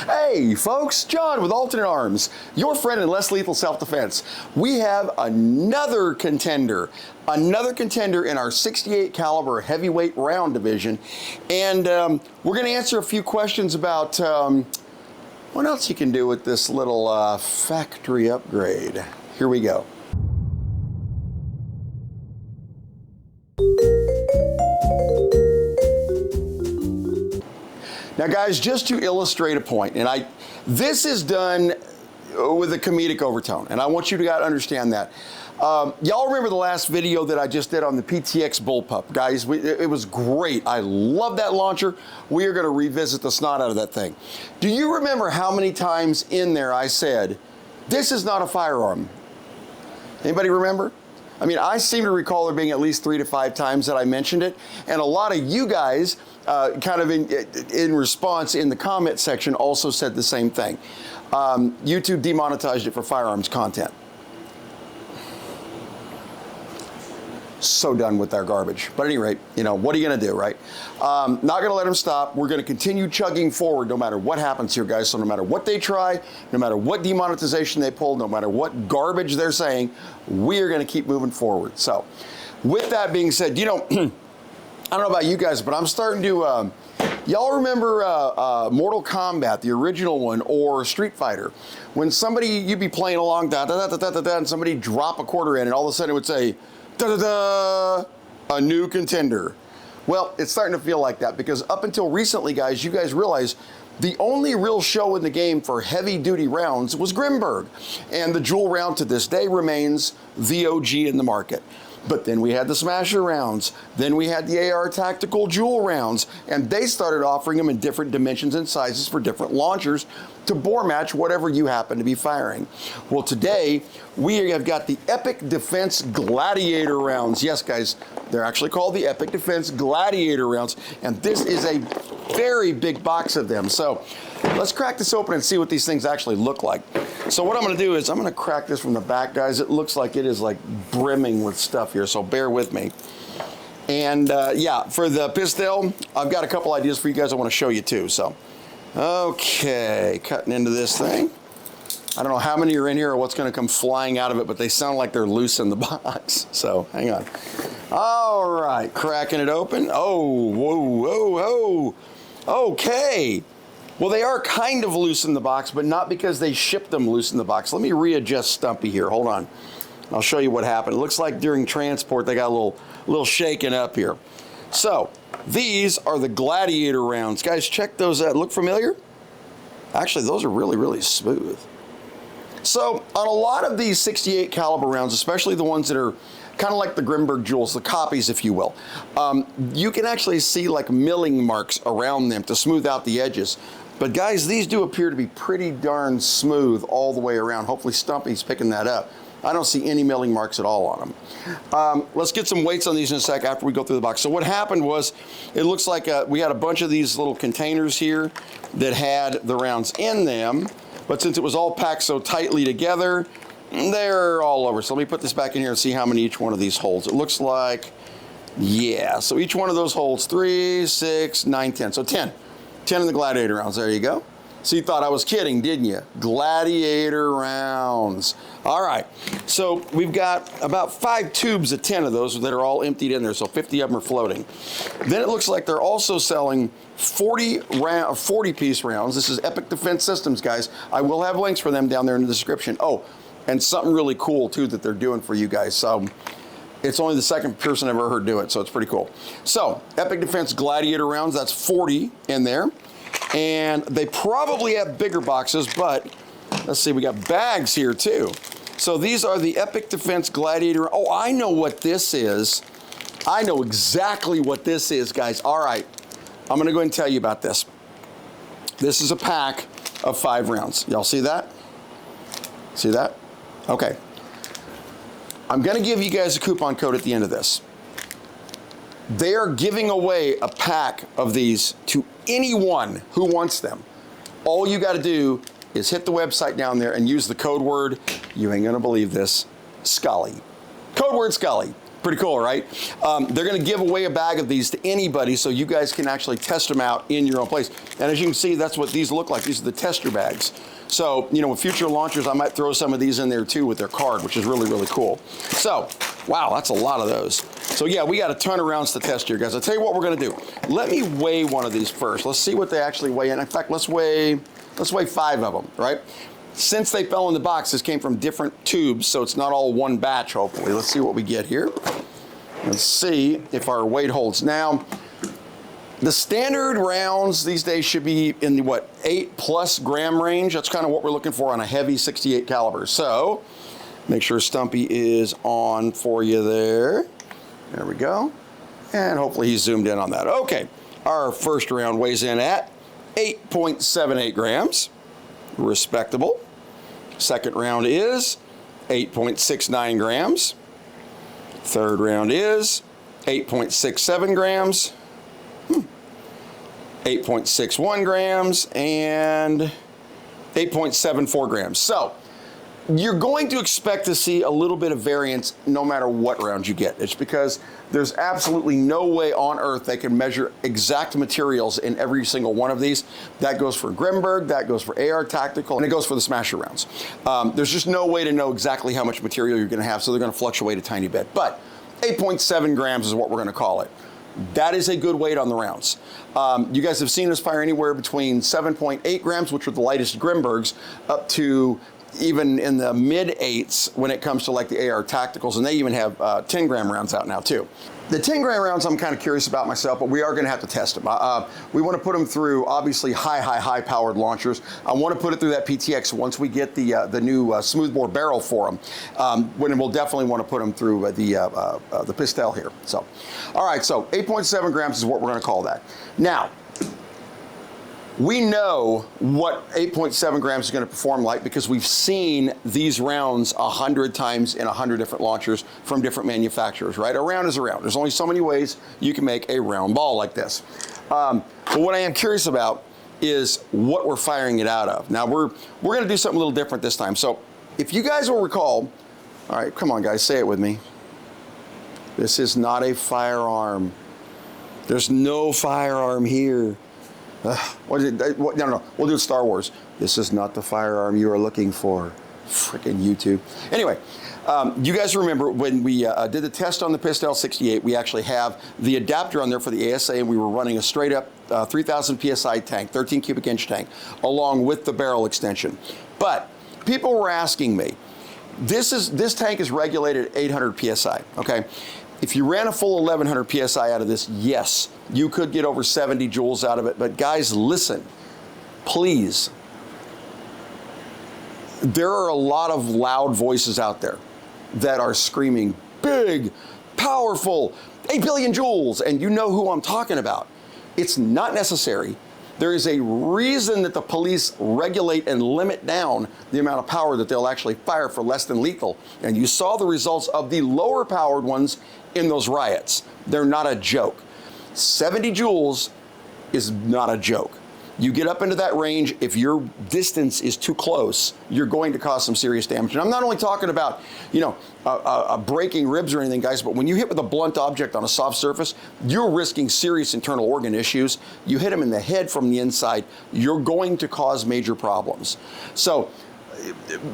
Hey folks, John with Alternate Arms, your friend in less lethal self-defense. We have another contender in our 68 caliber heavyweight round division, and we're going to answer a few questions about what else you can do with this little factory upgrade. Here we go. Now guys, just to illustrate a point, and this is done with a comedic overtone, and I want you to understand that. Y'all remember the last video that I just did on the PTX Bullpup? Guys, it was great. I love that launcher. We are gonna revisit the snot out of that thing. Do you remember how many times in there I said, this is not a firearm? Anybody remember? I mean, I seem to recall there being at least 3 to 5 times that I mentioned it, and a lot of you guys kind of in response in the comment section also said the same thing. YouTube demonetized it for firearms content. So done with their garbage. But at any rate, you know, what are you gonna do, right? Not gonna let them stop. We're gonna continue chugging forward no matter what happens here, guys. So no matter what they try, no matter what demonetization they pull, no matter what garbage they're saying, we are gonna keep moving forward. So with that being said, you know, I don't know about you guys, but I'm starting to, y'all remember Mortal Kombat, the original one, or Street Fighter? When somebody, you'd be playing along, and somebody drop a quarter in, and all of a sudden it would say, da-da-da, a new contender. Well, it's starting to feel like that, because up until recently, guys, you guys realize the only real show in the game for heavy-duty rounds was Grimberg, and the Jewel round to this day remains the OG in the market. But then we had the Smasher rounds, then we had the AR Tactical Jewel rounds, and they started offering them in different dimensions and sizes for different launchers to bore match whatever you happen to be firing. Well, today we have got the Epic Defense Gladiator rounds. Yes, guys, they're actually called the Epic Defense Gladiator rounds, and this is a very big box of them. So let's crack this open and see what these things actually look like. So what I'm gonna do is I'm gonna crack this from the back, guys. It looks like it is like brimming with stuff here, so bear with me. And yeah, for the Pistelle, I've got a couple ideas for you guys I wanna show you too, so. Okay, cutting into this thing. I don't know how many are in here or what's gonna come flying out of it, but they sound like they're loose in the box, so hang on. All right, cracking it open. Oh, whoa, whoa, whoa. Okay. Well, they are kind of loose in the box, but not because they shipped them loose in the box. Let me readjust Stumpy here. Hold on. I'll show you what happened. It looks like during transport, they got a little shaken up here. So these are the Gladiator rounds. Guys, check those out. Look familiar? Actually, those are really, really smooth. So on a lot of these 68 caliber rounds, especially the ones that are kind of like the Grimberg Jewels, the copies, if you will, you can actually see like milling marks around them to smooth out the edges. But guys, these do appear to be pretty darn smooth all the way around. Hopefully Stumpy's picking that up. I don't see any milling marks at all on them. Let's get some weights on these in a sec after we go through the box. So what happened was, it looks like we had a bunch of these little containers here that had the rounds in them, but since it was all packed so tightly together, they're all over. So let me put this back in here and see how many each one of these holds. It looks like, yeah, so each one of those holds 3, 6, 9, 10. So 10. 10 in the Gladiator rounds, there you go. So you thought I was kidding, didn't you? Gladiator rounds. All right, so we've got about 5 tubes of 10 of those that are all emptied in there, so 50 of them are floating. Then it looks like they're also selling 40-piece rounds. This is Epic Defense Systems, guys. I will have links for them down there in the description. Oh, and something really cool, too, that they're doing for you guys. So it's only the second person I've ever heard do it, so it's pretty cool. So, Epic Defense Gladiator rounds, that's 40 in there. And they probably have bigger boxes, but let's see, we got bags here too. So these are the Epic Defense Gladiator. Oh, I know what this is. I know exactly what this is, guys. All right, I'm gonna go ahead and tell you about this. This is a pack of 5 rounds. Y'all see that? See that? Okay. I'm gonna give you guys a coupon code at the end of this. They are giving away a pack of these to anyone who wants them. All you gotta do is hit the website down there and use the code word, you ain't gonna believe this, Scully. Code word Scully. Pretty cool, right? They're going to give away a bag of these to anybody so you guys can actually test them out in your own place. And as you can see, that's what these look like. These are the tester bags. So, you know, with future launchers, I might throw some of these in there too with their card, which is really, really cool. So, wow, that's a lot of those. So yeah, we got a ton of rounds to test here, guys. I'll tell you what we're going to do. Let me weigh one of these first. Let's see what they actually weigh in. In fact, let's weigh 5 of them, right? Since they fell in the box, this came from different tubes, so it's not all one batch, hopefully. Let's see what we get here. Let's see if our weight holds. Now, the standard rounds these days should be in the, 8+ gram range. That's kind of what we're looking for on a heavy 68 caliber. So, make sure Stumpy is on for you there. There we go. And hopefully he's zoomed in on that. Okay, our first round weighs in at 8.78 grams. Respectable. Second round is 8.69 grams. Third round is 8.67 grams. 8.61 grams and 8.74 grams. So you're going to expect to see a little bit of variance no matter what round you get. It's because there's absolutely no way on earth they can measure exact materials in every single one of these. That goes for Grimberg, that goes for AR Tactical, and it goes for the Smasher rounds. There's just no way to know exactly how much material you're going to have, so they're going to fluctuate a tiny bit. But 8.7 grams is what we're going to call it. That is a good weight on the rounds. You guys have seen us fire anywhere between 7.8 grams, which are the lightest Grimbergs, up to even in the mid-8s when it comes to like the AR Tacticals, and they even have 10-gram rounds out now too. The 10-gram rounds I'm kind of curious about myself, but we are going to have to test them. We want to put them through obviously high-powered launchers. I want to put it through that PTX once we get the new smoothbore barrel for them. When we'll definitely want to put them through the Pistelle here. So, all right, so 8.7 grams is what we're going to call that. Now, we know what 8.7 grams is going to perform like because we've seen these rounds 100 times in 100 different launchers from different manufacturers, right? A round is a round. There's only so many ways you can make a round ball like this. But what I am curious about is what we're firing it out of. Now, we're going to do something a little different this time. So if you guys will recall, all right, come on, guys, say it with me. This is not a firearm. There's no firearm here. What is it? No, we'll do Star Wars. This is not the firearm you are looking for. Frickin' YouTube. Anyway, you guys remember when we did the test on the Pistelle 68, we actually have the adapter on there for the ASA, and we were running a straight up 3,000 PSI tank, 13 cubic inch tank, along with the barrel extension. But people were asking me, this tank is regulated at 800 PSI, okay? If you ran a full 1100 PSI out of this, yes, you could get over 70 joules out of it. But guys, listen, please. There are a lot of loud voices out there that are screaming big, powerful, 8 billion joules, and you know who I'm talking about. It's not necessary. There is a reason that the police regulate and limit down the amount of power that they'll actually fire for less than lethal. And you saw the results of the lower powered ones in those riots. They're not a joke. 70 joules is not a joke. You get up into that range, if your distance is too close, you're going to cause some serious damage. And I'm not only talking about, you know, breaking ribs or anything, guys, but when you hit with a blunt object on a soft surface, you're risking serious internal organ issues. You hit them in the head from the inside, you're going to cause major problems. So,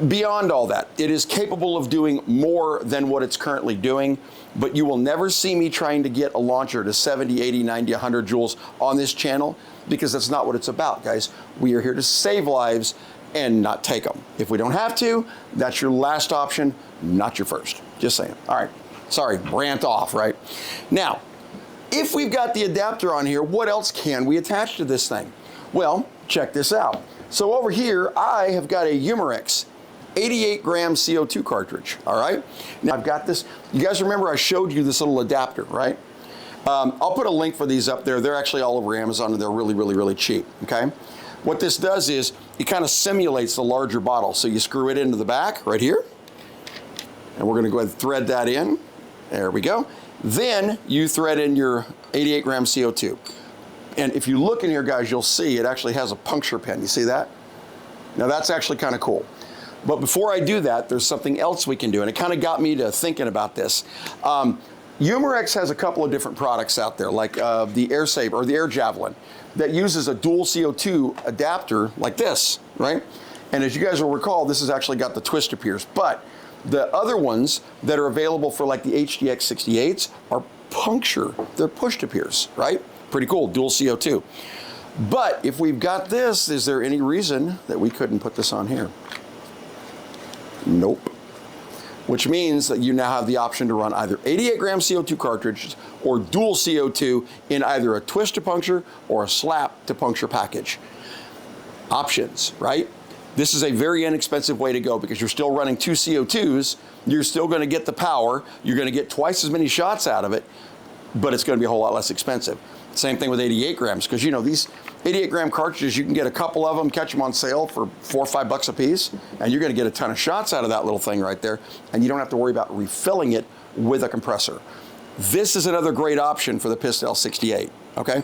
beyond all that, it is capable of doing more than what it's currently doing, but you will never see me trying to get a launcher to 70, 80, 90, 100 joules on this channel, because that's not what it's about, guys. We are here to save lives and not take them. If we don't have to, that's your last option, not your first. Just saying. All right, sorry, rant off, right? Now, if we've got the adapter on here, what else can we attach to this thing? Well, check this out. So over here, I have got a Umarex 88 gram CO2 cartridge, all right? Now I've got this, you guys remember I showed you this little adapter, right? I'll put a link for these up there. They're actually all over Amazon, and they're really, really, really cheap, okay? What this does is it kind of simulates the larger bottle. So you screw it into the back right here, and we're gonna go ahead and thread that in. There we go. Then you thread in your 88 gram CO2. And if you look in here, guys, you'll see it actually has a puncture pin. You see that? Now that's actually kind of cool. But before I do that, there's something else we can do, and it kind of got me to thinking about this. Umarex has a couple of different products out there, like the Air Saber or the Air Javelin, that uses a dual CO2 adapter like this, right? And as you guys will recall, this has actually got the twist to pierce. But the other ones that are available for like the HDX 68s are puncture. They're push to pierce, right? Pretty cool, dual CO2. But if we've got this, is there any reason that we couldn't put this on here? Nope. Which means that you now have the option to run either 88 gram CO2 cartridges or dual CO2 in either a twist to puncture or a slap to puncture package. Options, right? This is a very inexpensive way to go because you're still running 2 CO2s, you're still gonna get the power, you're gonna get twice as many shots out of it, but it's gonna be a whole lot less expensive. Same thing with 88 grams, because you know, these 88 gram cartridges, you can get a couple of them, catch them on sale for $4 or $5 a piece, and you're gonna get a ton of shots out of that little thing right there, and you don't have to worry about refilling it with a compressor. This is another great option for the Pistelle 68, okay?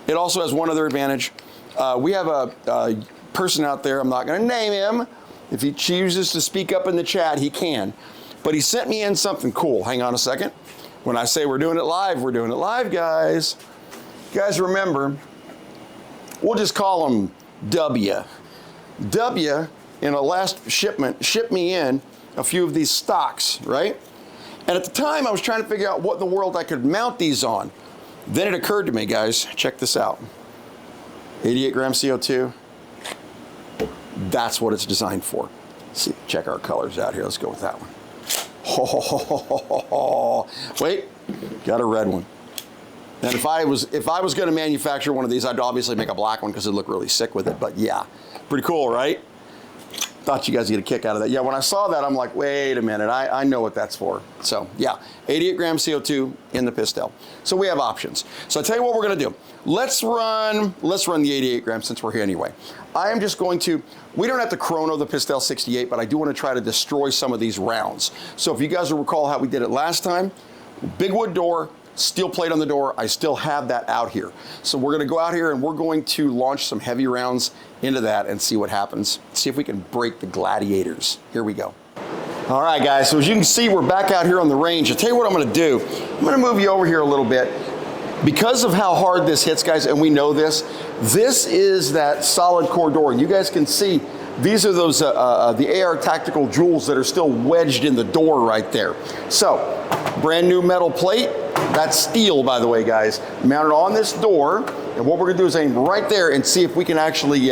It also has one other advantage. We have a person out there, I'm not gonna name him. If he chooses to speak up in the chat, he can. But he sent me in something cool. Hang on a second. When I say we're doing it live, we're doing it live, guys. Guys, remember, we'll just call him W. W, in a last shipment, shipped me in a few of these stocks, right? And at the time, I was trying to figure out what in the world I could mount these on. Then it occurred to me, guys, check this out. 88 gram CO2. That's what it's designed for. Let's see, check our colors out here. Let's go with that one. Oh, wait, got a red one. And if I was going to manufacture one of these, I'd obviously make a black one because it'd look really sick with it. But yeah, pretty cool, right? Thought you guys would get a kick out of that. Yeah, when I saw that, I'm like, wait a minute, I know what that's for. So yeah, 88 gram CO2 in the Pistelle. So we have options. So I'll tell you what we're going to do. Let's run the 88 grams since we're here anyway. I am just going to, we don't have to chrono the Pistelle 68, but I do want to try to destroy some of these rounds. So if you guys will recall how we did it last time, big wood door, steel plate on the door, I still have that out here. So we're gonna go out here and we're going to launch some heavy rounds into that and see what happens. See if we can break the gladiators. Here we go. All right, guys, so as you can see, we're back out here on the range. I'll tell you what I'm gonna do. I'm gonna move you over here a little bit. Because of how hard this hits, guys, and we know this is that solid core door. And you guys can see, these are those, the AR tactical jewels that are still wedged in the door right there. So, brand new metal plate. That's steel, by the way, guys. Mounted on this door, and what we're gonna do is aim right there and see if we can actually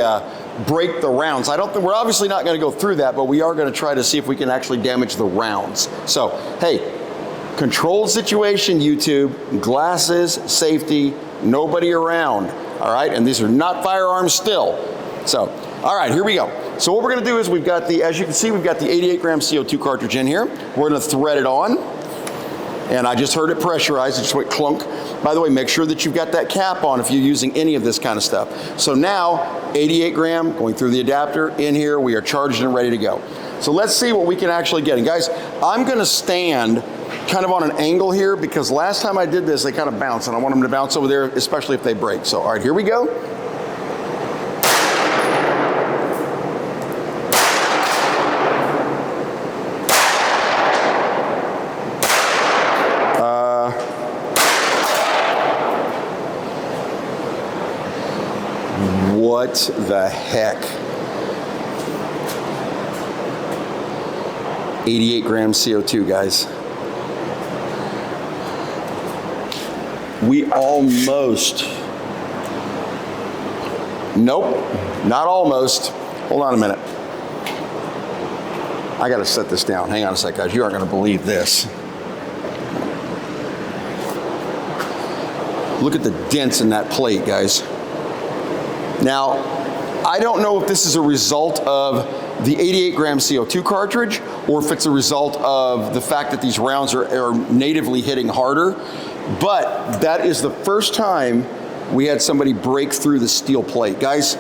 break the rounds. I don't think, we're obviously not gonna go through that, but we are gonna try to see if we can actually damage the rounds. So, hey, controlled situation, YouTube, glasses, safety, nobody around, all right? And these are not firearms still. So, all right, here we go. So what we're gonna do is we've got the, as you can see, we've got the 88 gram CO2 cartridge in here. We're gonna thread it on. And I just heard it pressurized, it just went clunk. By the way, make sure that you've got that cap on if you're using any of this kind of stuff. So now, 88 gram, going through the adapter, in here, we are charged and ready to go. So let's see what we can actually get. And guys, I'm gonna stand kind of on an angle here because last time I did this, they kind of bounce, and I want them to bounce over there, especially if they break. So, all right, here we go. What the heck? 88 grams CO2, guys. We almost, nope, not almost. Hold on a minute. I gotta set this down. Hang on a sec, guys. You aren't gonna believe this. Look at the dents in that plate, guys. Now, I don't know if this is a result of the 88 gram CO2 cartridge or if it's a result of the fact that these rounds are natively hitting harder, but that is the first time we had somebody break through the steel plate. Guys,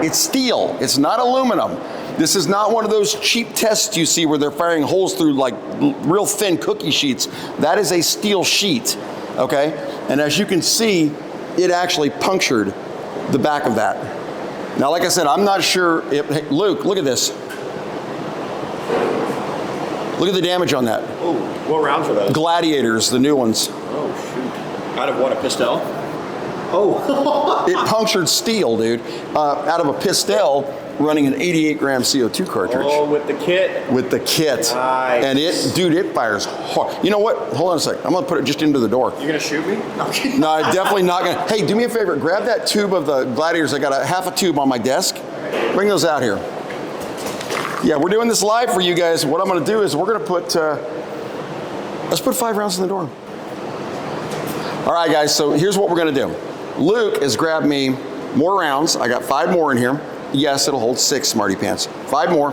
it's steel, it's not aluminum. This is not one of those cheap tests you see where they're firing holes through like real thin cookie sheets. That is a steel sheet, okay? And as you can see, it actually punctured the back of that. Now, like I said, I'm not sure if, hey, Luke, look at this. Look at the damage on that. Oh, what rounds are those? Gladiators, the new ones. Oh, shoot. Out of what, a Pistelle? Oh. It punctured steel, dude. Out of a Pistelle running an 88 gram CO2 cartridge. Oh, with the kit. With the kit. Nice. And it fires hard. You know what? Hold on a second. I'm gonna put it just into the door. You're gonna shoot me? No, I'm definitely not gonna. Hey, do me a favor. Grab that tube of the Gladiators. I got a half a tube on my desk. Bring those out here. Yeah, we're doing this live for you guys. What I'm gonna do is we're gonna put, let's put 5 rounds in the door. All right, guys, so here's what we're gonna do. Luke has grabbed me more rounds. I got 5 more in here. Yes, it'll hold 6, smarty pants. 5 more.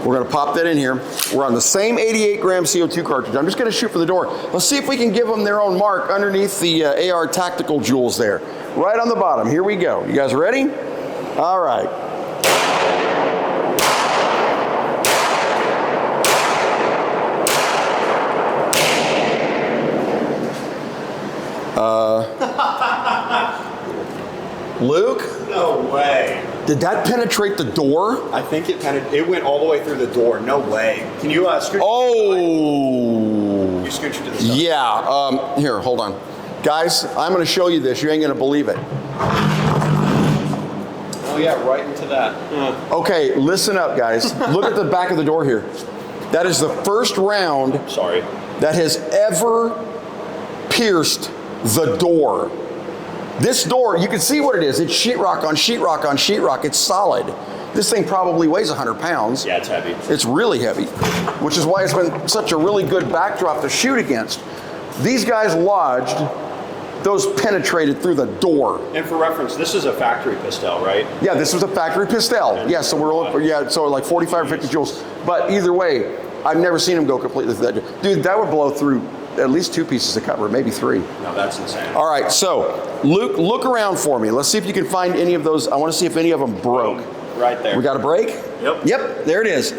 We're gonna pop that in here. We're on the same 88 gram CO2 cartridge. I'm just gonna shoot for the door. Let's see if we can give them their own mark underneath the AR tactical jewels there. Right on the bottom, here we go. You guys ready? All right. Luke? No way. Did that penetrate the door? I think it went all the way through the door. No way. Can you scooch? Oh. You scooch it to the side. Yeah. Here, hold on. Guys, I'm going to show you this. You ain't going to believe it. Oh, yeah, right into that. Okay, listen up, guys. Look at the back of the door here. That is the first round that has ever pierced the door. This door, you can see what it is. It's sheetrock on sheetrock on sheetrock. It's solid. This thing probably weighs 100 pounds. Yeah, it's heavy. It's really heavy, which is why it's been such a really good backdrop to shoot against. These guys lodged, those penetrated through the door. And for reference, this is a factory Pistelle, right? Yeah, this was a factory Pistelle. Yeah, so we're only, so like 45 or 50 joules. But either way, I've never seen them go completely through that. Dude, that would blow through at least 2 pieces of cover, maybe 3. No, that's insane. All right, so Luke, look around for me. Let's see if you can find any of those. I want to see if any of them broke. Right there. We got a break? Yep. Yep, there it is.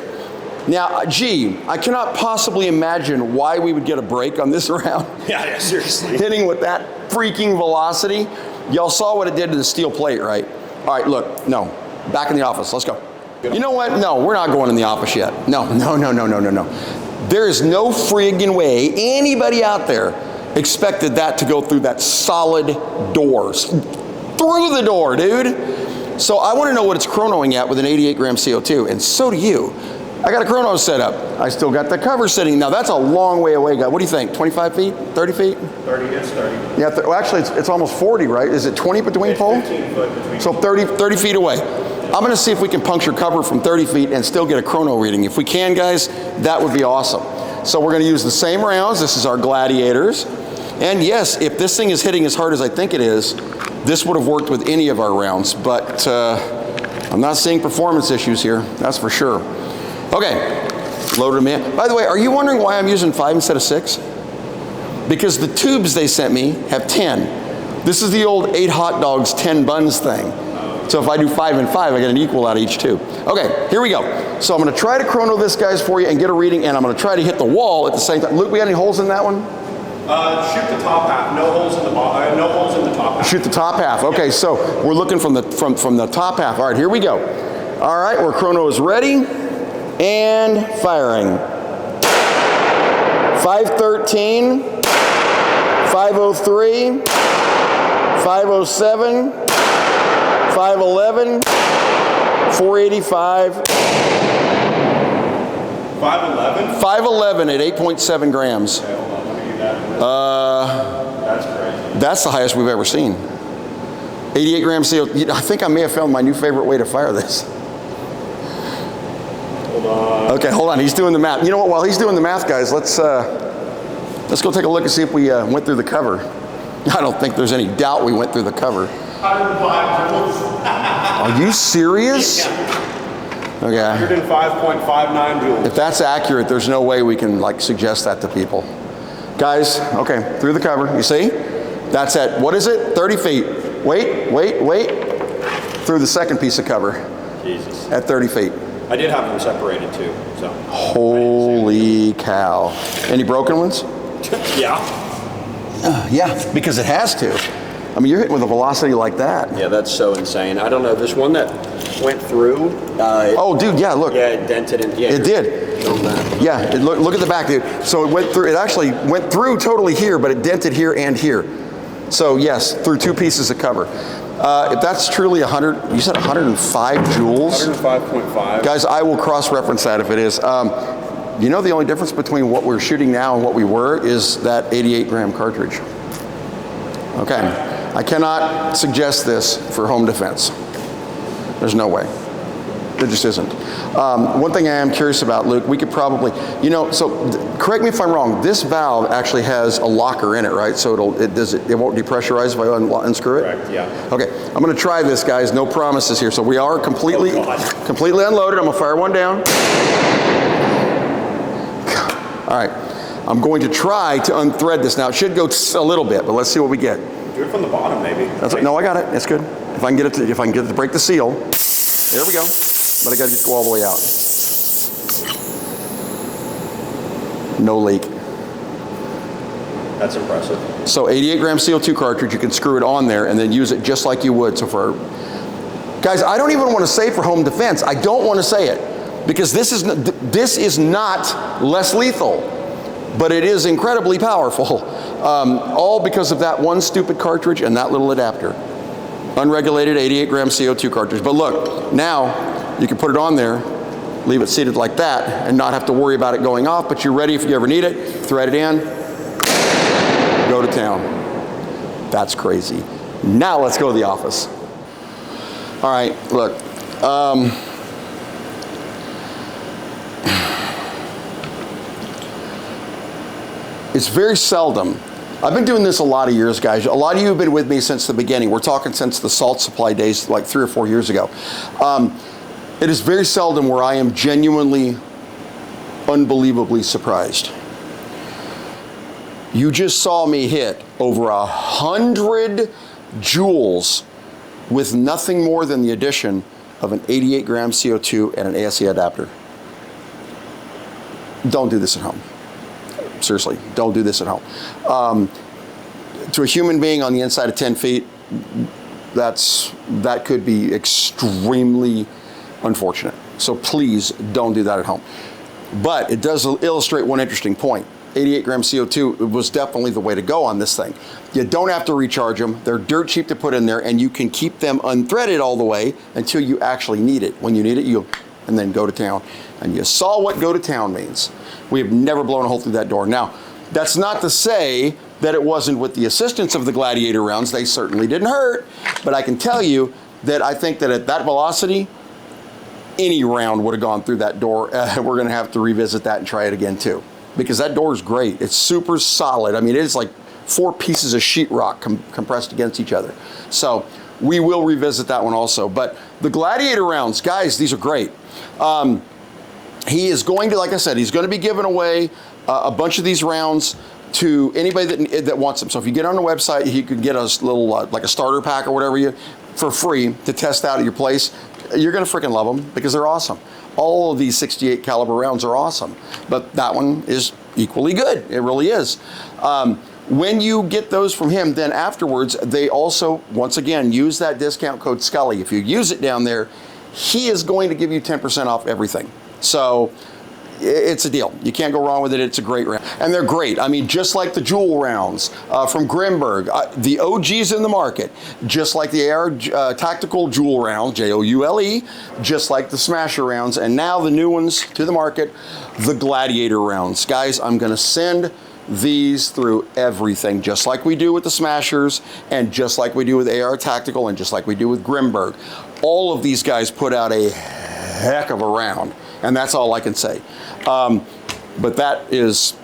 Now, gee, I cannot possibly imagine why we would get a break on this round. Yeah, seriously. Hitting with that freaking velocity. Y'all saw what it did to the steel plate, right? All right, look, no, back in the office, let's go. You know what? No, we're not going in the office yet. No. There is no friggin' way anybody out there expected that to go through that solid doors. Through the door, dude. So I want to know what it's chronoing at with an 88 gram CO2, and so do you. I got a chrono set up. I still got the cover sitting. Now that's a long way away, guy. What do you think, 25 feet, 30 feet? 30, it's 30. Yeah, well actually it's almost 40, right? Is it 20 between pole? 15 foot between. So 30 feet away. I'm gonna see if we can puncture cover from 30 feet and still get a chrono reading. If we can, guys, that would be awesome. So we're gonna use the same rounds. This is our Gladiators. And yes, if this thing is hitting as hard as I think it is, this would have worked with any of our rounds, but I'm not seeing performance issues here, that's for sure. Okay, load them in. By the way, are you wondering why I'm using 5 instead of 6? Because the tubes they sent me have 10. This is the old 8 hot dogs, 10 buns thing. So if I do 5 and 5, I get an equal out of each tube. Okay, here we go. So I'm gonna try to chrono this, guys, for you and get a reading, and I'm gonna try to hit the wall at the same time. Luke, we got any holes in that one? Shoot the top half. No holes in the bottom. No holes in the top half. Shoot the top half. Okay, so we're looking from the top half. All right, here we go. All right, our chrono is ready and firing. 513, 503, 507, 511, 485. 511? 511 at 8.7 grams. Okay, hold on. Let me do that. That's crazy. That's the highest we've ever seen. 88 grams CO2. I think I may have found my new favorite way to fire this. Hold on. Okay, hold on. He's doing the math. You know what? While he's doing the math, guys, let's go take a look and see if we went through the cover. I don't think there's any doubt we went through the cover. 105 joules. Are you serious? Okay. 105.59 joules. If that's accurate, there's no way we can like suggest that to people. Guys, okay, through the cover, you see? That's at, what is it? 30 feet. Wait. Through the second piece of cover. Jesus. At 30 feet. I did have them separated too, so. Holy cow. Any broken ones? Yeah. Yeah, because it has to. I mean, you're hitting with a velocity like that. Yeah, that's so insane. I don't know, this one that went through. Oh, dude, yeah, look. Yeah, it dented in. Yeah, it did. Yeah, look at the back, dude. So it went through, it actually went through totally here, but it dented here and here. So yes, through 2 pieces of cover. If that's truly 100, you said 105 joules? 105.5. Guys, I will cross-reference that if it is. You know, the only difference between what we're shooting now and what we were is that 88 gram cartridge. Okay, I cannot suggest this for home defense. There's no way. There just isn't. One thing I am curious about, Luke, we could probably, you know, so correct me if I'm wrong, this valve actually has a locker in it, right? So it won't depressurize if I unscrew it? Correct, yeah. Okay, I'm gonna try this, guys, no promises here. So we are completely unloaded. I'm gonna fire one down. All right, I'm going to try to unthread this. Now it should go a little bit, but let's see what we get. Do it from the bottom, maybe. No, I got it, it's good. If I can get it to break the seal, there we go. But I gotta just go all the way out. No leak. That's impressive. So 88 gram CO2 cartridge, you can screw it on there and then use it just like you would. So for, guys, I don't even want to say for home defense. I don't want to say it because this is not less lethal, but it is incredibly powerful. All because of that one stupid cartridge and that little adapter. Unregulated 88 gram CO2 cartridge. But look, now you can put it on there, leave it seated like that, and not have to worry about it going off, but you're ready if you ever need it, thread it in, go to town. That's crazy. Now let's go to the office. All right, look. It's very seldom. I've been doing this a lot of years, guys. A lot of you have been with me since the beginning. We're talking since the salt supply days, like 3 or 4 years ago. It is very seldom where I am genuinely, unbelievably surprised. You just saw me hit over 100 joules with nothing more than the addition of an 88 gram CO2 and an ASE adapter. Don't do this at home. Seriously, don't do this at home. To a human being on the inside of 10 feet, that could be extremely unfortunate. So please don't do that at home. But it does illustrate one interesting point. 88 gram CO2 was definitely the way to go on this thing. You don't have to recharge them. They're dirt cheap to put in there, and you can keep them unthreaded all the way until you actually need it. When you need it, and then go to town. And you saw what go to town means. We have never blown a hole through that door. Now, that's not to say that it wasn't with the assistance of the Gladiator rounds. They certainly didn't hurt, but I can tell you that I think that at that velocity, any round would have gone through that door. We're gonna have to revisit that and try it again too, because that door is great. It's super solid. I mean, it is like 4 pieces of sheetrock compressed against each other. So we will revisit that one also. But the Gladiator rounds, guys, these are great. He is going to, like I said, he's going to be giving away a bunch of these rounds to anybody that wants them. So if you get on the website, you can get a little, like a starter pack or whatever for free to test out at your place. You're going to freaking love them because they're awesome. All of these 68 caliber rounds are awesome, but that one is equally good. It really is. When you get those from him, then afterwards, they also, once again, use that discount code Scully. If you use it down there, he is going to give you 10% off everything. So it's a deal. You can't go wrong with it. It's a great round. And they're great. I mean, just like the Joule rounds from Grimberg, the OGs in the market, just like the AR Tactical Joule rounds, Joule, just like the Smasher rounds, and now the new ones to the market, the Gladiator rounds. Guys, I'm going to send these through everything, just like we do with the Smashers, and just like we do with AR Tactical, and just like we do with Grimberg. All of these guys put out a heck of a round. And that's all I can say. But that is,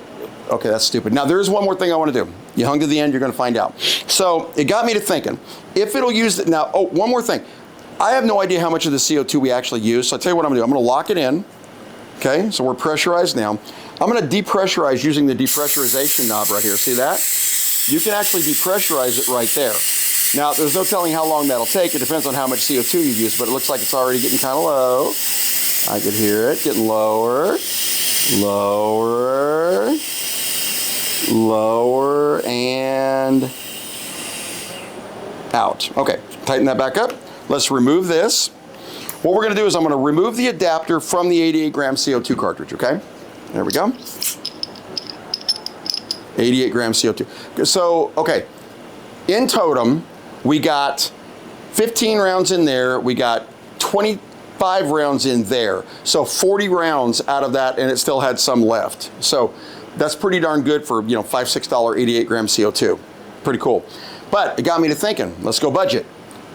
okay, that's stupid. Now, there is one more thing I want to do. You hung to the end, you're going to find out. So it got me to thinking, if it'll use it, now, oh, one more thing. I have no idea how much of the CO2 we actually use. So I'll tell you what I'm going to do. I'm going to lock it in. Okay, so we're pressurized now. I'm going to depressurize using the depressurization knob right here. See that? You can actually depressurize it right there. Now, there's no telling how long that'll take. It depends on how much CO2 you use, but it looks like it's already getting kind of low. I could hear it getting lower, lower, lower, and out. Okay, tighten that back up. Let's remove this. what we're going to do is I'm going to remove the adapter from the 88 gram CO2 cartridge, okay? There we go. 88 gram CO2. So, okay, in totem, we got 15 rounds in there. We got 25 rounds in there. So 40 rounds out of that, and it still had some left. So that's pretty darn good for, you know, $5, $6 88 gram CO2. Pretty cool. But it got me to thinking, let's go budget.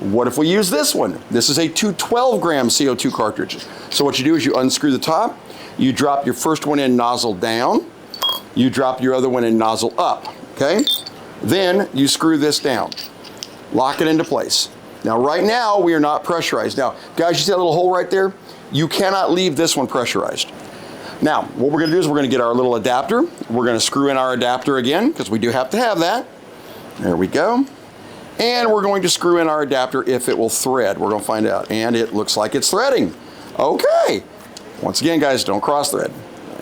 What if we use this one? This is a 212 gram CO2 cartridge. So what you do is you unscrew the top, you drop your first one in nozzle down, you drop your other one in nozzle up, okay? Then you screw this down, lock it into place. Now right now we are not pressurized. Now guys, you see that little hole right there? You cannot leave this one pressurized. Now what we're gonna do is we're gonna get our little adapter. We're gonna screw in our adapter again because we do have to have that. There we go. And we're going to screw in our adapter if it will thread. We're gonna find out. And it looks like it's threading. Okay. Once again, guys, don't cross thread.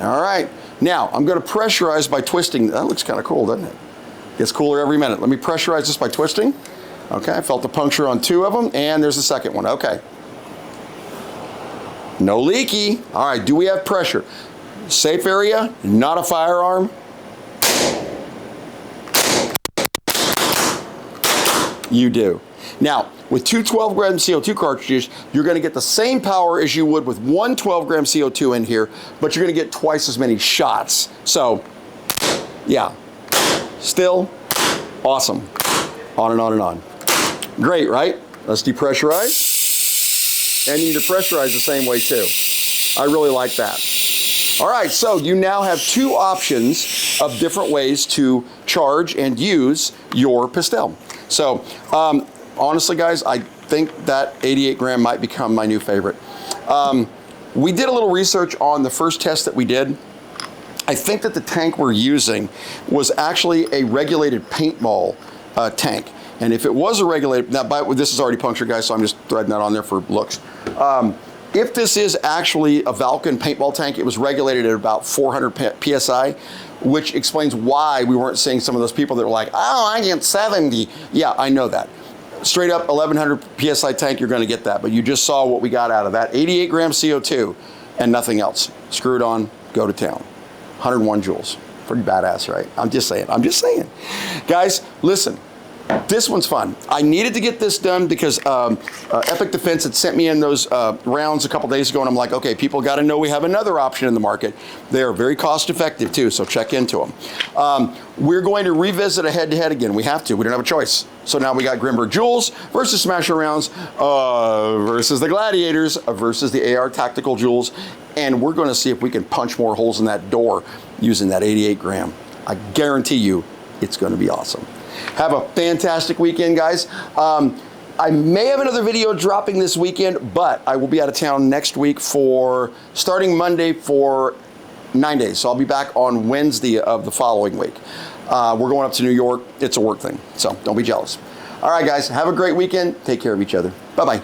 All right. Now, I'm gonna pressurize by twisting. That looks kind of cool, doesn't it? Gets cooler every minute. Let me pressurize this by twisting. Okay, I felt the puncture on 2 of them, and there's the second one. Okay. No leaky. All right, do we have pressure? Safe area, not a firearm. You do. Now, with 2 12 gram CO2 cartridges, you're gonna get the same power as you would with 1 12 gram CO2 in here, but you're gonna get twice as many shots. So, yeah, still awesome. On and on and on. Great, right? Let's depressurize. And you need to pressurize the same way too. I really like that. All right, so you now have 2 options of different ways to charge and use your Pistelle. So, honestly, guys, I think that 88 gram might become my new favorite. We did a little research on the first test that we did. I think that the tank we're using was actually a regulated paintball tank. And if it was a regulated, now this is already punctured, guys, so I'm just threading that on there for looks. If this is actually a Valken paintball tank, it was regulated at about 400 PSI, which explains why we weren't seeing some of those people that were like, oh, I get 70. Yeah, I know that. Straight up 1100 PSI tank, you're gonna get that, but you just saw what we got out of that. 88 gram CO2 and nothing else. Screw it on, go to town. 101 joules. Pretty badass, right? I'm just saying. Guys, listen. This one's fun. I needed to get this done because Epic Defense had sent me in those rounds a couple days ago, and I'm like, okay, people got to know we have another option in the market. They are very cost effective too, so check into them. We're going to revisit a head-to-head again. We have to. We don't have a choice. So now we got Grimberg Joules versus Smasher Rounds versus the Gladiators versus the AR Tactical Joules, and we're going to see if we can punch more holes in that door using that 88 gram. I guarantee you it's going to be awesome. Have a fantastic weekend, guys. I may have another video dropping this weekend, but I will be out of town next week starting Monday for 9 days. So I'll be back on Wednesday of the following week. We're going up to New York. It's a work thing, so don't be jealous. All right, guys, have a great weekend. Take care of each other. Bye-bye.